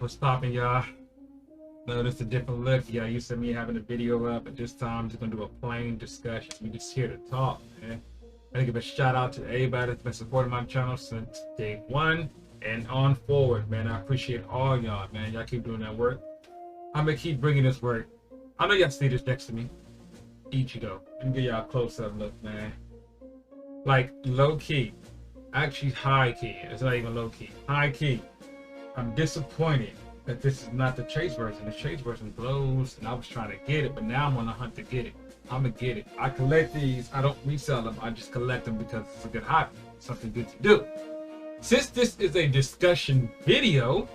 What's poppin', y'all? Notice a different look. Yeah, you see me having a video up, but this time I'm just gonna do a plain discussion. We just here to talk, man. I want to give a shout out to everybody that's been supporting my channel since day one and on forward, man. I appreciate all y'all, man. Y'all keep doing that work. I'm gonna keep bringing this work. I know y'all see this next to me, Ichigo. Let me give y'all a close-up look, man. Like low key, actually high key. It's not even low key. High key. I'm disappointed that this is not the chase version. The chase version blows, and I was trying to get it, but now I'm on a hunt to get it. I'm gonna get it. I collect these. I don't resell them. I just collect them because it's a good hobby, something good to do. Since this is a discussion video,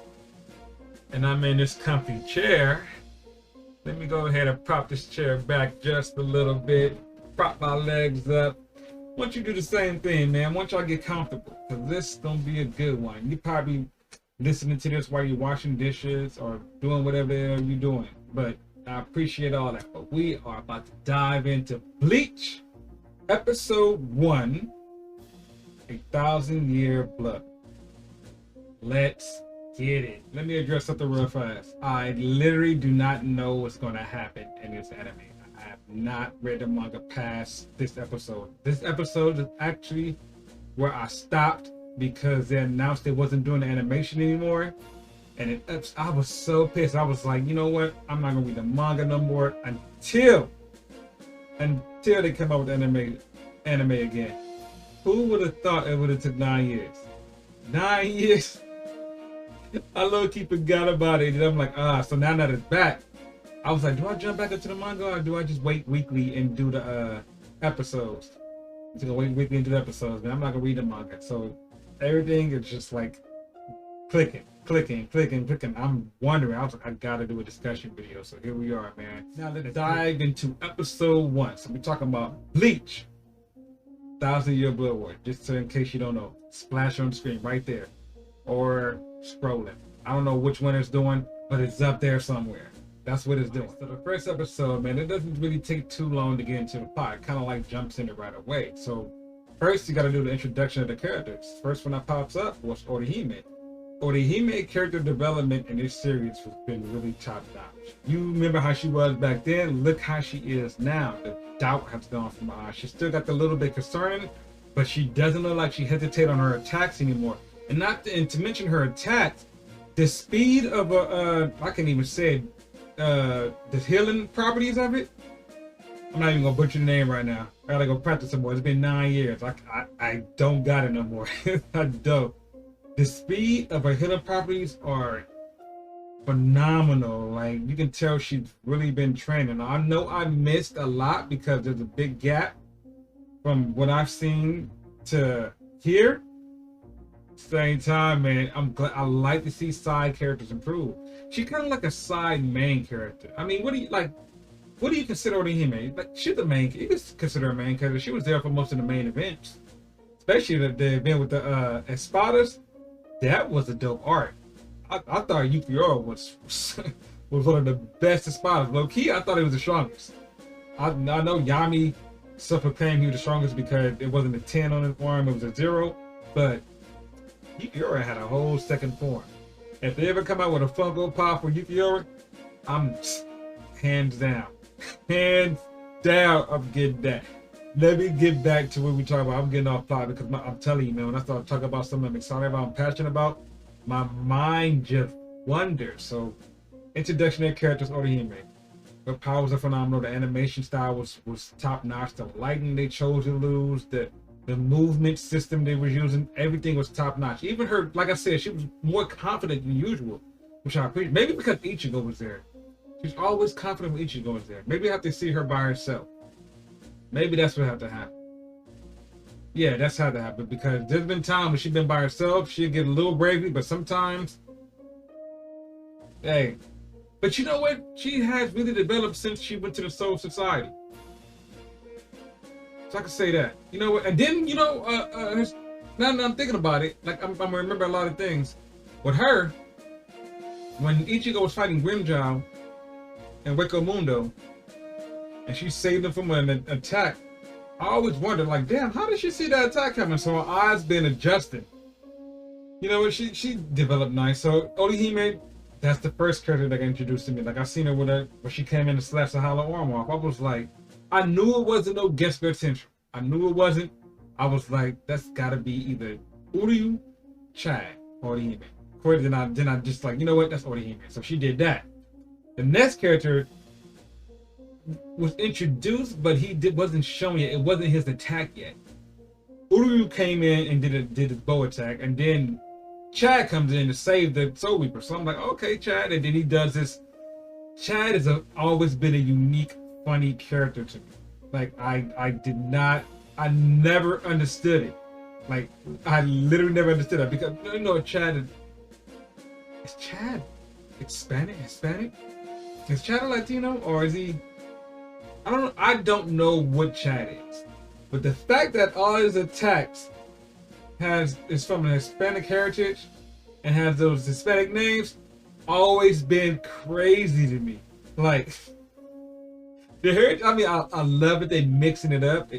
and I'm in this comfy chair, let me go ahead and prop this chair back just a little bit. Prop my legs up. I want you to do the same thing, man. I want y'all to get comfortable, because this is gonna be a good one. You probably listening to this while you're washing dishes or doing whatever you're doing, but I appreciate all that. But we are about to dive into Bleach episode 1, 1,000-Year Blood. Let's get it. Let me address something real fast. I literally do not know what's going to happen in this anime. I have not read the manga past this episode. This episode is actually where I stopped, because they announced they wasn't doing the animation anymore, and I was so pissed. I was like, you know what? I'm not gonna read the manga no more until they come out with anime again. Who would have thought it would have took 9 years? 9 years. I low-key forgot about it, and I'm like, so now that it's back, I was like, do I jump back into the manga, or do I just wait weekly and do the episodes? I'm gonna wait weekly and do the episodes, man. I'm not gonna read the manga, so everything is just like clicking. I'm wondering. I was like, I gotta do a discussion video. So here we are, man. Now let's dive into episode 1. So we're talking about Bleach, 1,000-Year Blood War. Just so in case you don't know, splash on the screen right there, or scrolling. I don't know which one it's doing, but it's up there somewhere. That's what it's doing. So the first episode, man, it doesn't really take too long to get into the plot. It kind of like jumps in it right away. So first, you got to do the introduction of the characters. First one that pops up was Orihime. Orihime character development in this series has been really top notch. You remember how she was back then? Look how she is now. The doubt has gone from her eyes. She still got the little bit concerning, but she doesn't look like she hesitates on her attacks anymore. And to mention her attacks, the speed of I can't even say the healing properties of it. I'm not even gonna butcher the name right now. I gotta go practice some more. It's been 9 years. I don't got it no more. I don't. The speed of her healing properties are phenomenal. Like, you can tell she's really been training. I know I missed a lot because there's a big gap from what I've seen to here. Same time, man, I'm glad. I like to see side characters improve. She's kind of like a side main character. I mean, what do you consider Orihime? Like, she's the main. You can consider her main character. She was there for most of the main events, especially the event with the Espadas. That was a dope art. I thought Yukio was one of the best Espadas. Low key, I thought he was the strongest. I know Yami self-proclaimed he was the strongest because it wasn't a 10 on his arm; it was a 0. But Yukio had a whole second form. If they ever come out with a Funko Pop for Yukio, I'm hands down. Hands down, I'm getting that. Let me get back to what we talk about. I'm getting off plot because I'm telling you, man, when I start talking about something I'm excited about, I'm passionate about, my mind just wanders. So, introductionary characters, Orihime. The powers are phenomenal. The animation style was top notch. The lighting they chose to use, the movement system they were using, everything was top notch. Even her, like I said, she was more confident than usual, which I appreciate. Maybe because Ichigo was there. She's always confident when Ichigo is there. Maybe I have to see her by herself. Maybe that's what have to happen. Yeah, that's how to happen, because there's been times when she's been by herself, she'll get a little bravery, but sometimes, hey. But you know what? She has really developed since she went to the Soul Society. So I can say that. You know what? And then, you know, now that I'm thinking about it, like I'm remembering a lot of things. With her, when Ichigo was fighting Grimjow and Weko Mundo, and she saved him from an attack, I always wondered, like, damn, how did she see that attack coming? So her eyes been adjusted. You know, she developed nice. So Orihime, That's the first character that got introduced to me. Like I seen her when she came in and slaps the hollow arm off. I was like, I knew it wasn't no guest potential. I knew it wasn't. I was like, that's gotta be either Uryu, Chad, or Orihime. Then I just like, you know what? That's Orihime. So she did that. The next character was introduced, but wasn't shown yet. It wasn't his attack yet. Uryu came in and did his bow attack, and then Chad comes in to save the Soul Reaper. So I'm like, okay, Chad, and then he does this. Chad has always been a unique, funny character to me. Like I never understood it. Like I literally never understood that because you know Chad is Chad Hispanic? Is Chad a Latino or is he? I don't know. I don't know what Chad is, but the fact that all his attacks is from an Hispanic heritage and has those Hispanic names always been crazy to me. Like the heritage. I mean, I love it. They mixing it up.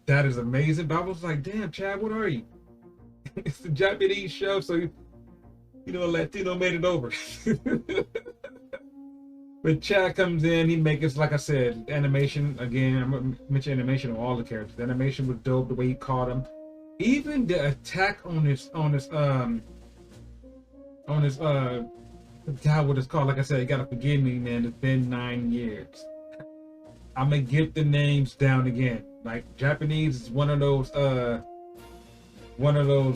That is amazing. But I was like, damn, Chad, what are you? It's a Japanese show, so you know, Latino made it over. But Chad comes in, he makes, like I said, animation again. I'm gonna mention animation on all the characters. The animation was dope. The way he caught him, even the attack on his God, what it's called. Like I said, you gotta forgive me, man. It's been 9 years. I'm gonna get the names down again. Like Japanese is one of those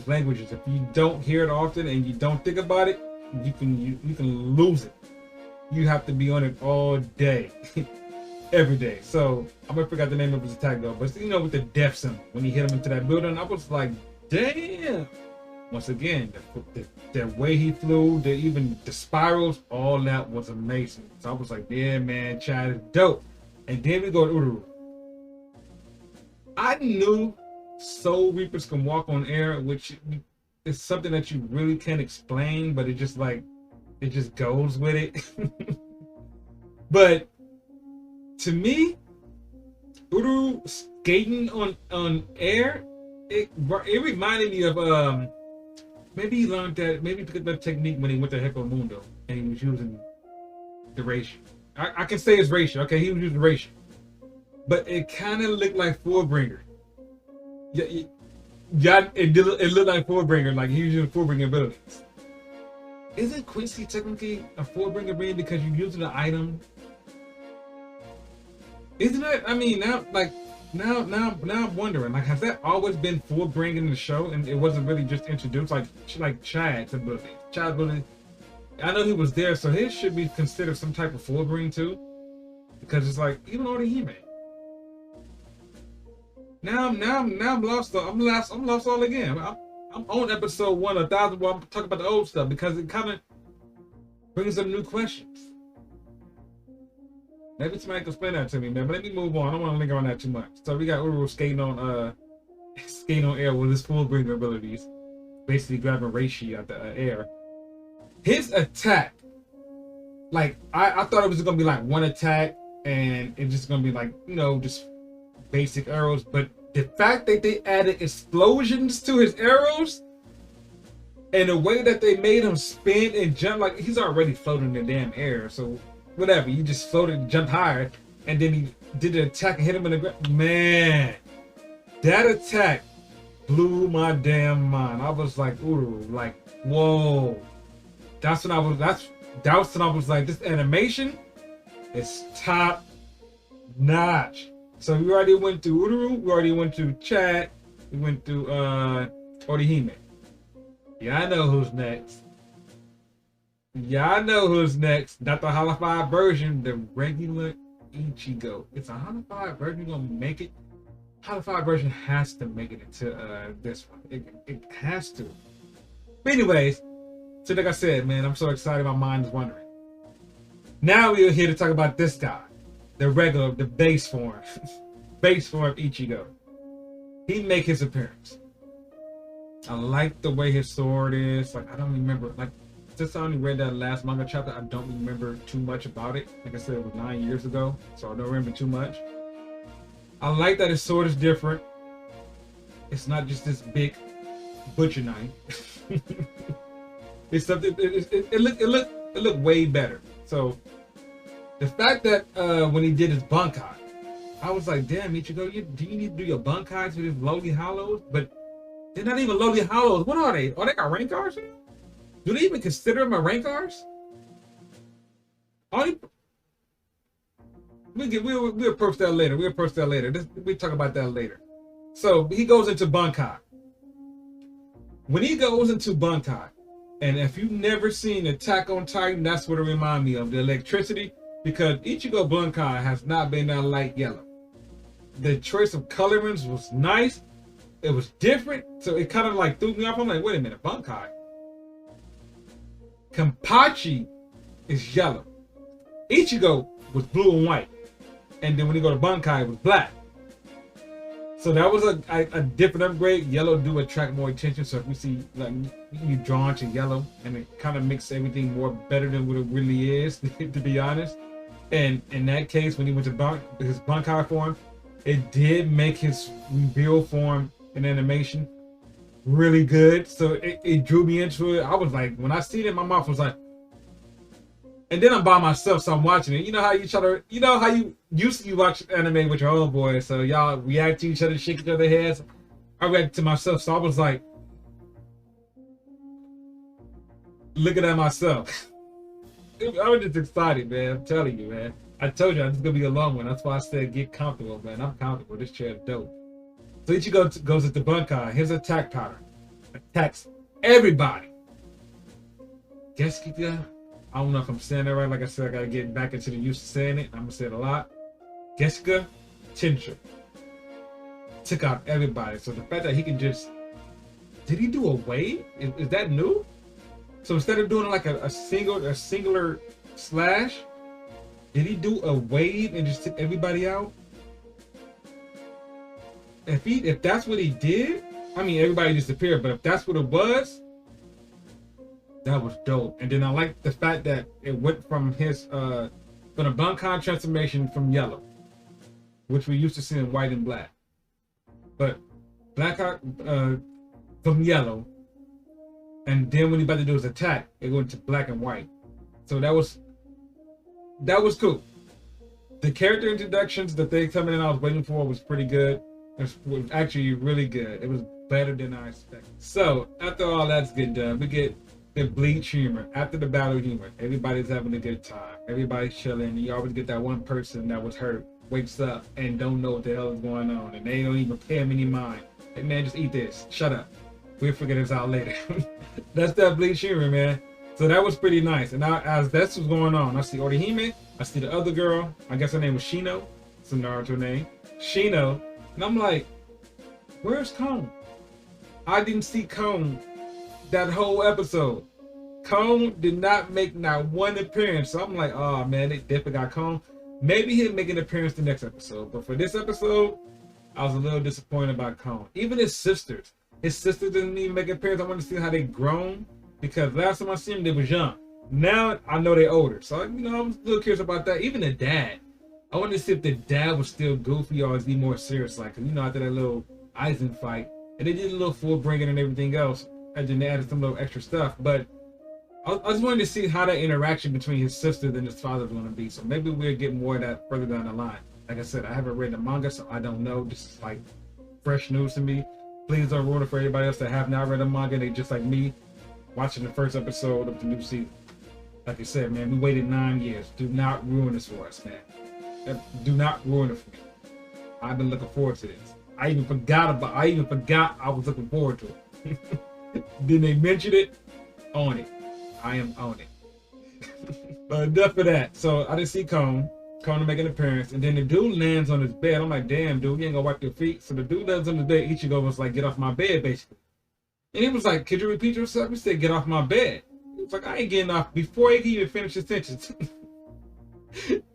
languages. If you don't hear it often and you don't think about it, you can lose it. You have to be on it all day, every day. So I'm gonna forget the name of his attack though. But you know, with the death symbol, when he hit him into that building, I was like, damn. Once again, the way he flew, even the spirals, all that was amazing. So I was like, yeah, man, Chad is dope. And then we go to Ururu. I knew Soul Reapers can walk on air, which is something that you really can't explain, but it just goes with it. But to me, Ururu skating on air, it reminded me of maybe he learned that, maybe he picked up that technique when he went to Heko Mundo and he was using the ratio. I can say it's ratio. Okay, he was using ratio. But it kind of looked like Fullbringer. Yeah, it looked like Fullbringer, like he was using Fullbringer abilities. Isn't Quincy technically a Fullbringer being because you're using an item? Isn't it? I mean, now I'm wondering, like, has that always been Fullbringer in the show, and it wasn't really just introduced like Chad's ability? Chad's ability. I know he was there, so his should be considered some type of Fullbringer too, because it's like even Orihime. Now I'm lost. I'm lost all again. I'm on episode 1,000 where I'm talking about the old stuff because it kind of brings up new questions. Maybe somebody can explain that to me, man. But let me move on. I don't want to linger on that too much. So we got Ururu skating on air with his Fullbringer abilities, basically grabbing Reishi out the air. His attack, like I thought it was gonna be like one attack and it's just gonna be like, you know, just basic arrows, but the fact that they added explosions to his arrows and the way that they made him spin and jump, like he's already floating in the damn air, so whatever, you just floated and jumped higher, and then he did the attack and hit him in the ground. Man, that attack blew my damn mind. I was like, ooh, like, whoa. That's when I was like, this animation is top notch. So we already went to Ururu, we already went to Chad, we went to Orihime. Yeah, I know who's next. Not the holified version, the regular Ichigo. It's a holified version gonna make it. Holified version has to make it into this one. It has to. But anyways, so like I said, man, I'm so excited. My mind is wandering. Now we are here to talk about this guy, the base form, base form Ichigo. He make his appearance. I like the way his sword is. Like I don't remember. Like since I only read that last manga chapter, I don't remember too much about it. Like I said, it was 9 years ago, so I don't remember too much. I like that his sword is different. It's not just this big butcher knife. It's something. It it looked way better. So the fact that when he did his bankai, I was like, damn, Ichigo, do you need to do your bankais with his lowly hollows? But they're not even lowly hollows. What are they? Are they got rank Rs? Do they even consider them a rank Rs? We'll approach that later. We'll talk about that later. So he goes into bankai. When he goes into bankai, and if you've never seen Attack on Titan, that's what it reminds me of, the electricity, because Ichigo bankai has not been that light yellow. The choice of colorings was nice. It was different, so it kind of like threw me off. I'm like, wait a minute, bankai. Kenpachi is yellow. Ichigo was blue and white, and then when you go to bankai, it was black. So that was a different upgrade. Yellow do attract more attention, so if you see like you drawn to yellow, and it kind of makes everything more better than what it really is, to be honest. And in that case, when he went to his bankai form, it did make his reveal form and animation really good. So it drew me into it. I was like, when I seen it, my mouth was like, and then I'm by myself, so I'm watching it. You know how you used to watch anime with your own boys, so y'all react to each other, shake each other's heads. I reacted to myself, so I was like, looking at myself. I was just excited, man. I'm telling you, man. I told you, this is gonna be a long one. That's why I said get comfortable, man. I'm comfortable. This chair is dope. So Ichigo goes into bankai. His attack pattern attacks everybody. Geskiga. I don't know if I'm saying that right. Like I said, I gotta get back into the use of saying it. I'm gonna say it a lot. Geskiga, Tensha. Took out everybody. So the fact that he can just, did he do a wave? Is that new? So instead of doing like a singular slash, did he do a wave and just took everybody out? If that's what he did, I mean everybody disappeared, but if that's what it was, that was dope. And then I like the fact that it went from his from a bankai transformation from yellow, which we used to see in white and black. But black from yellow, and then when he about to do his attack, it went to black and white. So that was cool. The character introductions that they coming in I was waiting for was pretty good. It was actually really good. It was better than I expected. So after all that's get done, we get the Bleach humor. After the battle humor, everybody's having a good time. Everybody's chilling. You always get that one person that was hurt, wakes up and don't know what the hell is going on, and they don't even pay him any mind. Hey man, just eat this. Shut up. We'll figure this out later. That's that Bleach humor, man. So that was pretty nice. And as this was going on, I see Orihime, I see the other girl. I guess her name was Shino. It's a Naruto name. Shino. And I'm like, where's Kon? I didn't see Kon that whole episode. Kon did not make not one appearance. So I'm like, oh man, they definitely got Kon. Maybe he'll make an appearance the next episode. But for this episode, I was a little disappointed about Kon. Even his sisters didn't even make an appearance. I wanted to see how they grown, because last time I seen them, they was young. Now I know they're older. So, I was a little curious about that. Even the dad. I wanted to see if the dad was still goofy or is he more serious. Like, after that little Aizen fight, and they did a little full bringing and everything else, and then they added some little extra stuff. But I just wanted to see how that interaction between his sister and his father is going to be. So maybe we'll get more of that further down the line. Like I said, I haven't read the manga, so I don't know. This is like fresh news to me. Please don't ruin it for everybody else that have not read the manga. They just like me, watching the first episode of the new season. Like I said, man, we waited 9 years. Do not ruin this for us, man. Do not ruin it for me. I've been looking forward to this. I even forgot I was looking forward to it. Then they mentioned it. On it. I am on it. But enough of that. So I didn't see Kon to make an appearance, and then the dude lands on his bed. I'm like, damn, dude, you ain't gonna wipe your feet. So the dude lands on his bed. Ichigo was like, get off my bed, basically. And he was like, could you repeat yourself? He said, get off my bed. He was like, I ain't getting off before he can even finish his sentence.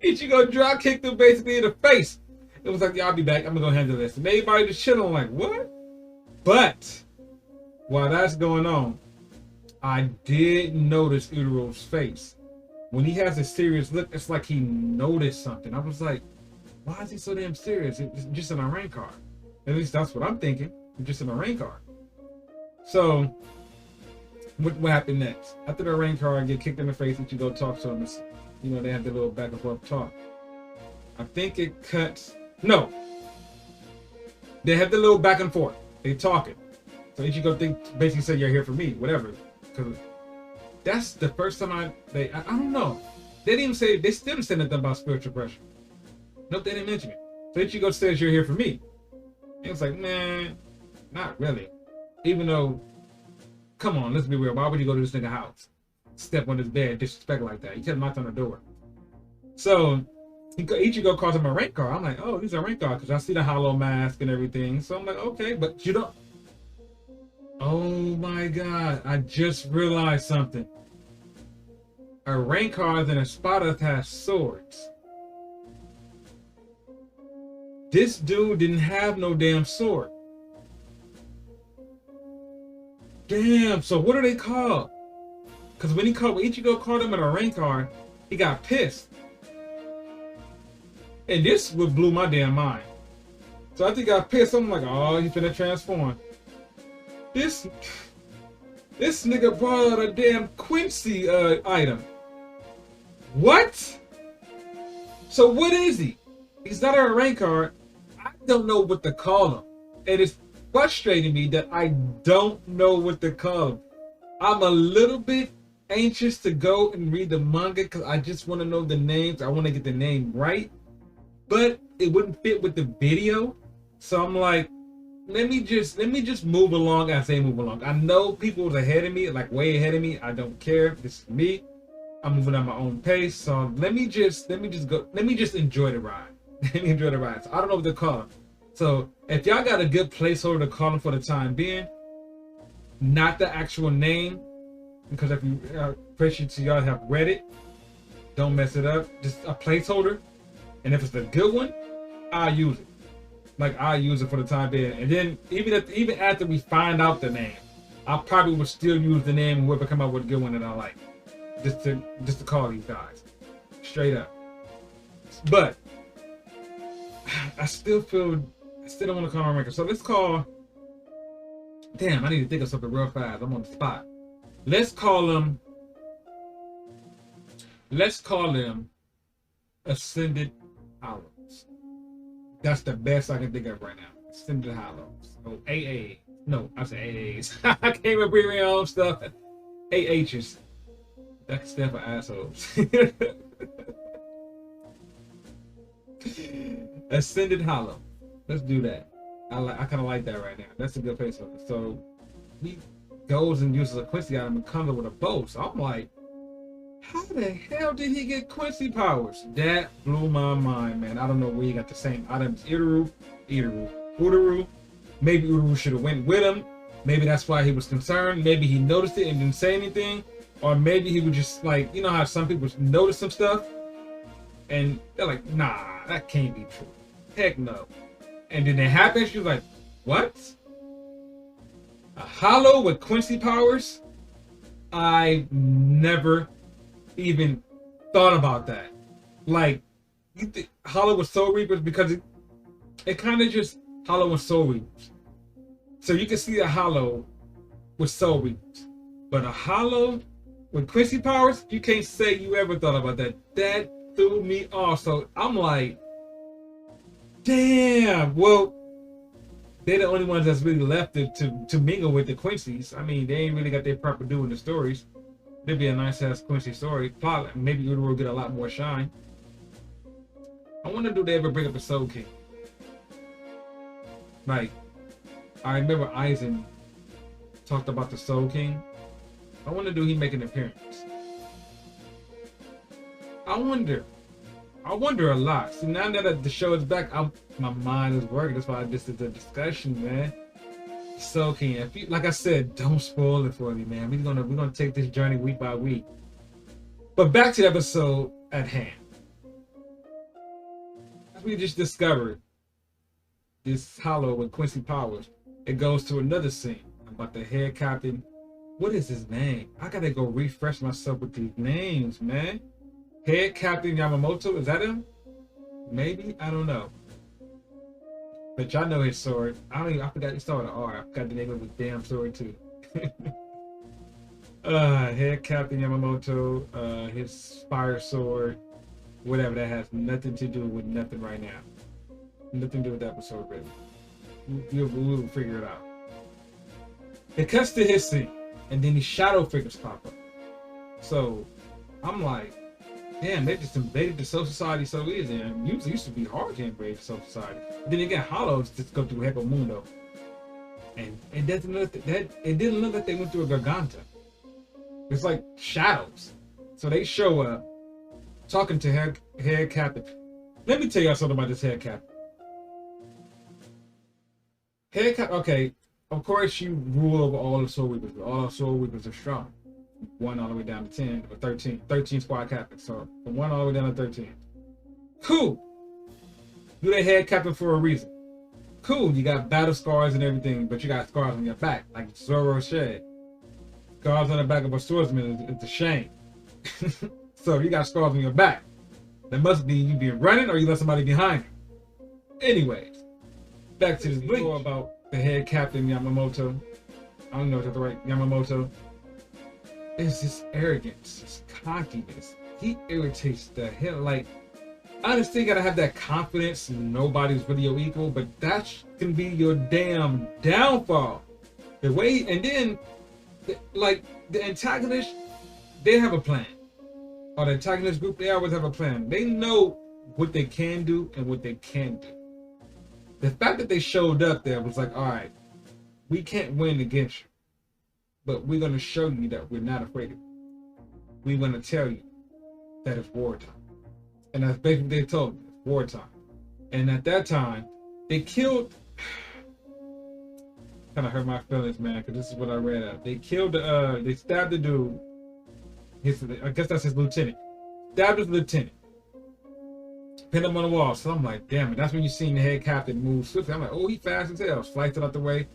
Ichigo drop kicked him basically in the face. It was like, yeah, I'll be back. I'm gonna go handle this. And everybody just chilling like, what? But while that's going on, I did notice Itaro's face. When he has a serious look, it's like he noticed something. I was like, why is he so damn serious? It's just in a rank card. At least that's what I'm thinking. It's just in a rank card. So what happened next? After the rain card get kicked in the face, that you go talk to them. You know, they have the little back and forth talk. I think it cuts. No, they have the little back and forth. They talking. So Ichigo basically said, "You're here for me," whatever. Because that's the first time I don't know. They didn't even say. They still didn't say nothing about spiritual pressure. Nope, they didn't mention it. So Ichigo says, "You're here for me." And it's like, man, not really. Even though, come on, let's be real. Why would you go to this nigga's house, step on his bed, disrespect like that? You could have knocked on the door. So Ichigo calls him a rank card. I'm like, oh, he's a rank card because I see the hollow mask and everything. So I'm like, okay, but you don't. Oh my God! I just realized something. A rank card and a spotter has swords. This dude didn't have no damn sword. Damn, so what are they called? Because when Ichigo called him in a rank card, he got pissed. And this would blew my damn mind. So after he got pissed, I'm like, oh, he's finna transform. This nigga brought out a damn Quincy item. What? So what is he? He's not a rank card. I don't know what to call him. And it's frustrating me that I don't know what to call him. I'm a little bit anxious to go and read the manga because I just want to know the names. I want to get the name right. But it wouldn't fit with the video. So I'm like, let me just move along as they move along. I know people was ahead of me, like way ahead of me. I don't care. This is me. I'm moving at my own pace. So let me just enjoy the ride. Let me enjoy the ride. So I don't know what to call him. So if y'all got a good placeholder to call him for the time being, not the actual name, because if you appreciate to y'all have read it, don't mess it up. Just a placeholder, and if it's a good one, I'll use it. Like I'll use it for the time being, and then even after we find out the name, I probably would still use the name and whoever come up with a good one that I like, just to call these guys straight up. But I still don't want to call him a ranker. So let's call. Damn, I need to think of something real fast. I'm on the spot. Let's call him Ascended Hollows. That's the best I can think of right now. Ascended Hollows. Oh, AA. No, I said AAs. I can't even read my own stuff. AHs. That can stand for assholes. Ascended Hollow. Let's do that. I kind of like that right now. That's a good placeholder. So he goes and uses a Quincy item and comes up with a bow. So I'm like, how the hell did he get Quincy powers? That blew my mind, man. I don't know where he got the same items. Uraru. Maybe Uraru should have went with him. Maybe that's why he was concerned. Maybe he noticed it and didn't say anything. Or maybe he was just like, you know how some people notice some stuff and they're like, nah, that can't be true. Heck no. And then it happened. She was like, what? A hollow with Quincy powers? I never even thought about that. Like, you think hollow with soul reapers because it kind of just hollow with soul reapers. So you can see a hollow with soul reapers, but a hollow with Quincy powers, you can't say you ever thought about that. That threw me off. So I'm like, damn. Well, they're the only ones that's really left to mingle with the Quincy's. I mean, they ain't really got their proper due in the stories. It'd be a nice ass Quincy story. Probably, maybe it will get a lot more shine. I wonder, do they ever bring up a Soul King? Like, I remember Aizen talked about the Soul King. I wonder, do he make an appearance? I wonder a lot. See, now that the show is back, my mind is working. That's why I just did the discussion, man. Soul King. If you, like I said, don't spoil it for me, man. We're gonna take this journey week by week. But back to the episode at hand. As we just discovered this hollow with Quincy powers, it goes to another scene about the head captain. What is his name? I gotta go refresh myself with these names, man. Head Captain Yamamoto, is that him? Maybe, I don't know. But y'all know his sword. I forgot, it started with an R. I forgot the name of his damn sword too. Head Captain Yamamoto, his fire sword, whatever, that has nothing to do with nothing right now. Nothing to do with the episode, really. We'll figure it out. It cuts to his scene, and then these shadow figures pop up. So I'm like, damn, they just invaded the Soul Society so easy. And usually used to be hard to invade the Soul Society. But then again, Hollows just go through Heco Mundo. And it doesn't look that it didn't look like they went through a Garganta. It's like shadows. So they show up talking to head captain. Let me tell y'all something about this head captain. Okay, of course you rule over all the soul weavers, but all the soul weavers are strong. 1 all the way down to 10 or 13. 13 squad captains. So from 1 all the way down to 13. Cool. You're the head captain for a reason. Cool, you got battle scars and everything, but you got scars on your back, like Zoro said. Scars on the back of a swordsman is a shame. So if you got scars on your back, that must be you been running or you let somebody behind you. Anyways, back to this Bleach about the head captain Yamamoto. I don't know if that's the right Yamamoto. It's this arrogance, this cockiness. He irritates the hell. Like, I understand you gotta have that confidence, nobody's really your equal, but that can be your damn downfall. The way, and then, like, the antagonists, they have a plan. Or the antagonist group, they always have a plan. They know what they can do and what they can't do. The fact that they showed up there was like, all right, we can't win against you, but we're gonna show you that we're not afraid of you. We're gonna tell you that it's wartime. And that's basically what they told me. It's wartime. And at that time, they killed. Kind of hurt my feelings, man, because this is what I read out. They killed they stabbed the dude. I guess that's his lieutenant. Stabbed his lieutenant. Pinned him on the wall. So I'm like, damn it. That's when you seen the head captain move swiftly. I'm like, oh, he fast as hell. Sliced it out the way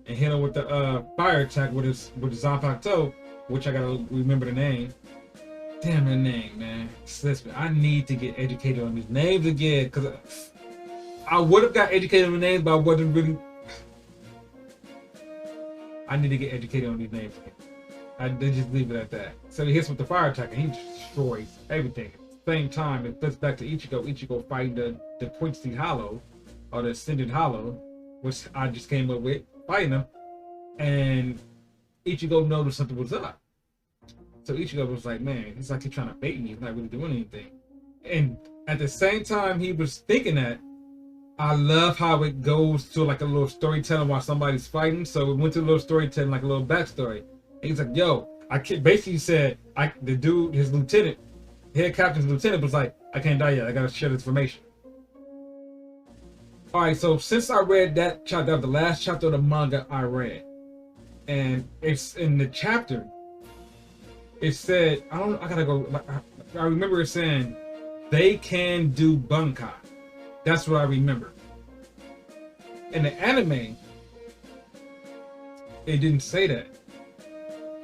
and hit him with the fire attack with his Zanpakuto, which I gotta remember the name. Damn the name, man. Listen, I need to get educated on these names again, because I would have got educated on the names, but I wasn't really. I need to get educated on these names again. I did just leave it at that. So he hits with the fire attack and he destroys everything. At the same time, it flips back to Ichigo. Ichigo fighting the Quincy Hollow, or the Ascended Hollow, which I just came up with, fighting him. And Ichigo noticed something was up. So Ichigo was like, man, he's like he's trying to bait me. He's not really doing anything. And at the same time he was thinking that, I love how it goes to like a little storytelling while somebody's fighting. So it went to a little storytelling, like a little backstory. And he's like, yo, I can't, basically said, the dude, his lieutenant, head captain's lieutenant was like, I can't die yet. I gotta share this information. All right, so since I read that chapter, the last chapter of the manga I read, and it's in the chapter, it said, I gotta go, I remember it saying, they can do bankai. That's what I remember. In the anime, it didn't say that.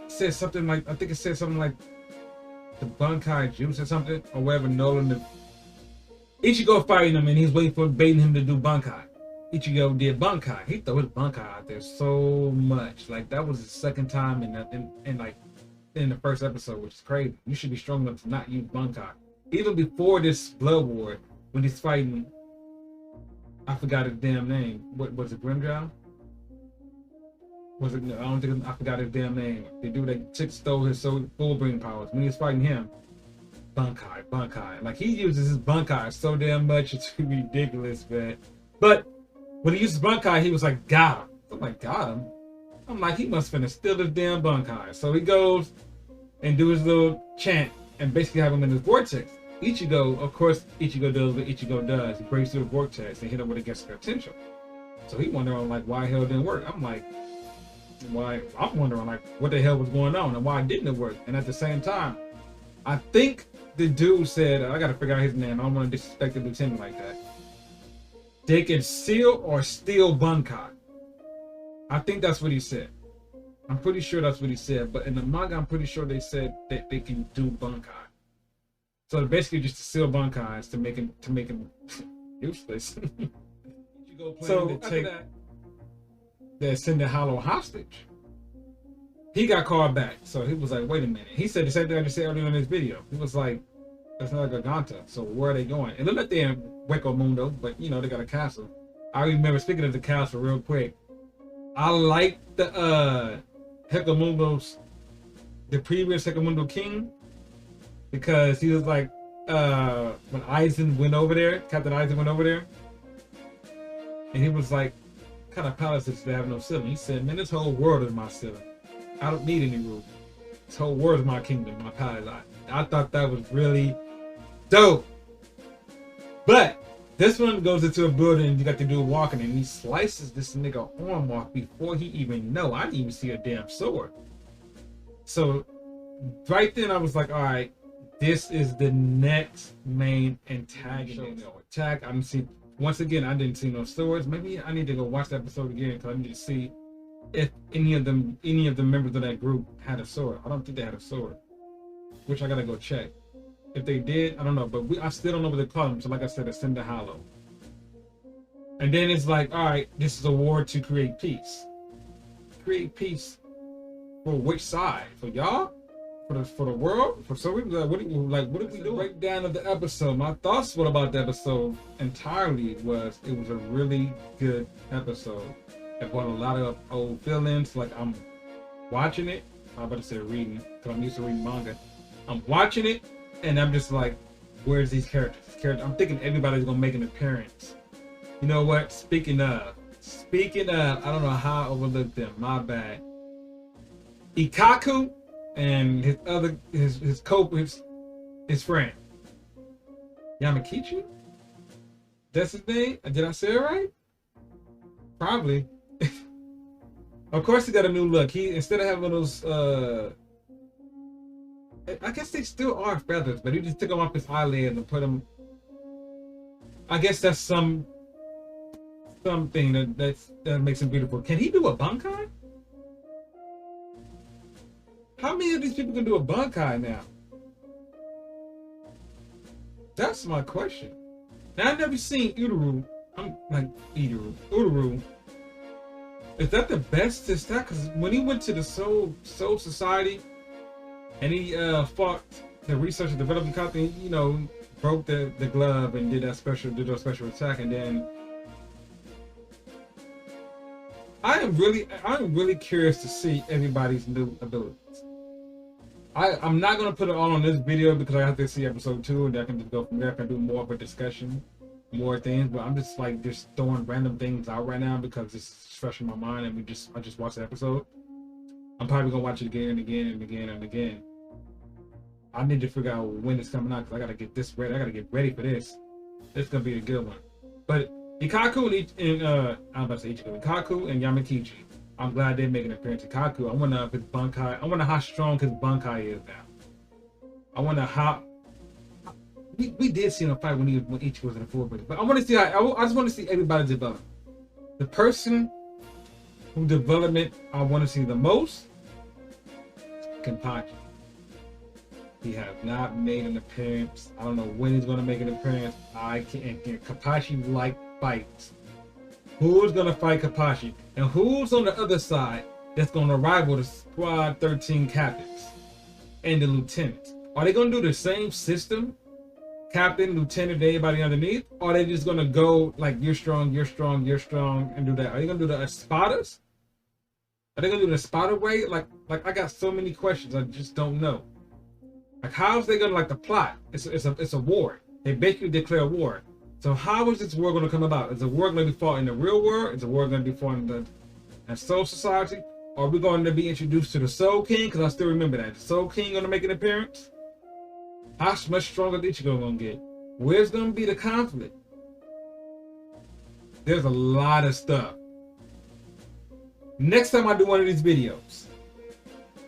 It said something like, I think it said something like the bankai juice or something, or whatever. Nolan, Ichigo fighting him and he's waiting for baiting him to do bankai. Ichigo did bankai. He threw his bankai out there so much. Like that was the second time in the first episode, which is crazy. You should be strong enough to not use bankai. Even before this blood war, when he's fighting, I forgot his damn name. What was it, Grimjow? Was it? No, I don't think I forgot his damn name. The dude that chick stole his full brain powers. When he was fighting him, bankai. Like he uses his bankai so damn much, it's ridiculous, man. But when he uses bankai, he was like, got him. I'm like, got him? I'm like, he must finna steal his damn bankai. So he goes and do his little chant and basically have him in his vortex. Ichigo, of course, Ichigo does what Ichigo does. He breaks through the vortex and hit him with against potential. So he wondering like why hell didn't work. I'm like, why? I'm wondering like what the hell was going on and why didn't it work? And at the same time, I think the dude said, I gotta figure out his name. I don't want to disrespect the lieutenant like that. They can seal or steal bankai. I think that's what he said. I'm pretty sure that's what he said. But in the manga, I'm pretty sure they said that they can do bankai. So basically, just to seal bankais to make him useless. So to take the Ascended Hollow hostage. he got called back. So he was like, wait a minute. He said the same thing I just said earlier in this video. He was like, that's not Garganta. So where are they going? It looked like they're in Hueco Mundo, but you know, they got a castle. I remember, speaking of the castle real quick, I like the Hecamundo's, the previous Hecamundo king, because he was like, when Aizen went over there, Captain Aizen went over there, and he was like, kind of palaces that have no ceiling. He said, man, this whole world is my ceiling. I don't need any roof. This whole world is my kingdom, my palace. I thought that was really dope. But this one goes into a building, you got to do walking, and he slices this nigga arm off before he even know. I didn't even see a damn sword. So right then I was like, all right, this is the next main antagonist. Attack. I didn't see, once again, I didn't see no swords. Maybe I need to go watch the episode again because I need to see if any of the members of that group had a sword. I don't think they had a sword, which I gotta go check. If they did, I don't know, but I still don't know what they call them. So like I said, Ascend the Hollow. And then it's like, all right, this is a war to create peace. Create peace for which side? For y'all? For the world? For so we what did we do? Breakdown of the episode. My thoughts about the episode entirely was it was a really good episode. It brought a lot of old feelings. Like I'm watching it. I'm about to say reading because I'm used to reading manga. I'm watching it. And I'm just like, where's these characters? I'm thinking everybody's gonna make an appearance. You know what? Speaking of, I don't know how I overlooked them. My bad. Ikaku and his friend Yamakichi. That's his name. Did I say it right? Probably. Of course, he got a new look. He, instead of having those I guess they still are feathers, but he just took them off his eyelids and put them. I guess that's something that makes him beautiful. Can he do a bankai? How many of these people can do a bankai now? That's my question. Now I've never seen Ururu. I'm like Ururu. Is that the best to start? Because when he went to the Soul Society. And he fought the research and development company, you know, broke the glove and did a special attack, and then I'm really curious to see everybody's new abilities. I'm not gonna put it all on this video because I have to see episode 2 and I can just go from there. I can do more of a discussion, more things, but I'm just like throwing random things out right now because it's fresh in my mind and I just watched the episode. I'm probably gonna watch it again and again and again and again. I need to figure out when it's coming out because I gotta get this ready. I gotta get ready for this. This is gonna be a good one. But Ikaku and I'm about to say Ichigo. Ikaku and Yamakichi. I'm glad they're making an appearance. Ikaku, I wonder if his bankai. I wonder how strong his bankai is now. I wonder how. We did see him fight when Ichigo was in the full body, but I want to see how. I just want to see everybody develop. The person who development I want to see the most, Kenpachi. He has not made an appearance. I don't know when he's going to make an appearance. I can't. Kenpachi like fights. Who's going to fight Kenpachi? And who's on the other side that's going to rival the Squad 13 captains and the lieutenants? Are they going to do the same system? Captain, lieutenant, everybody underneath? Or are they just going to go like you're strong, you're strong, you're strong and do that? Are they going to do the espadas? Are they going to do the espada way? Like I got so many questions. I just don't know. Like how's they going to like the plot? It's a war. They basically declare war. So how is this war going to come about? Is the war going to be fought in the real world? Is the war going to be fought in the Soul Society? Or are we going to be introduced to the Soul King? Because I still remember that. The Soul King going to make an appearance? How much stronger is Ichigo going to get? Where's going to be the conflict? There's a lot of stuff. Next time I do one of these videos,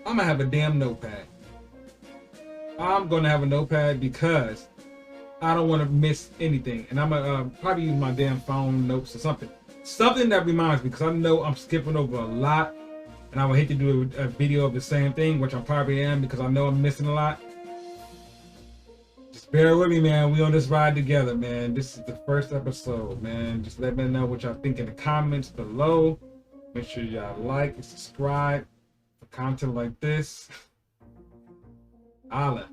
I'm going to have a damn notepad. I'm going to have a notepad because I don't want to miss anything. And I'm going to probably use my damn phone notes or something. Something that reminds me, because I know I'm skipping over a lot. And I would hate to do a video of the same thing, which I probably am because I know I'm missing a lot. Just bear with me, man. We on this ride together, man. This is the first episode, man. Just let me know what y'all think in the comments below. Make sure y'all like and subscribe for content like this, holla.